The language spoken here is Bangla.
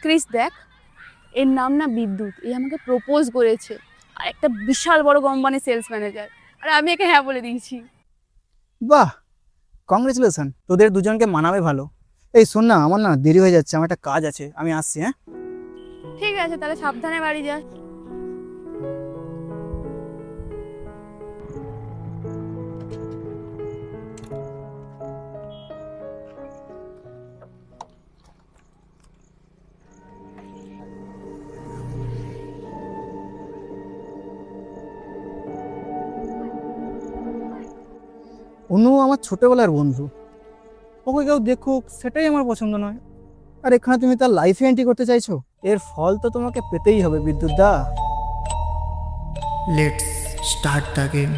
ক্রিস দেখ, এর নাম না বিদ্যুৎ, এই আমাকে প্রপোজ করেছে, আর একটা বিশাল বড় কোম্পানি সেলস ম্যানেজার, আর আমি একে হ্যাঁ বলে দিয়েছি। বাহ, কংগ্রেচুলেশন, তোদের দুজনকে মানাবে ভালো। এই শোন না, আমার না দেরি হয়ে যাচ্ছে, আমার একটা কাজ আছে, আমি আসছি। হ্যাঁ, ঠিক আছে, তাহলে সাবধানে বাড়ি যা। অনু আমার ছোটবেলার বন্ধু, ওকে কেউ দেখুক সেটাই আমার পছন্দ নয়। আর এখানে তুমি তার লাইফে এন্ট্রি করতে চাইছো, এর ফল তো তোমাকে পেতেই হবে বিদ্যুৎ দা। Let's start the game.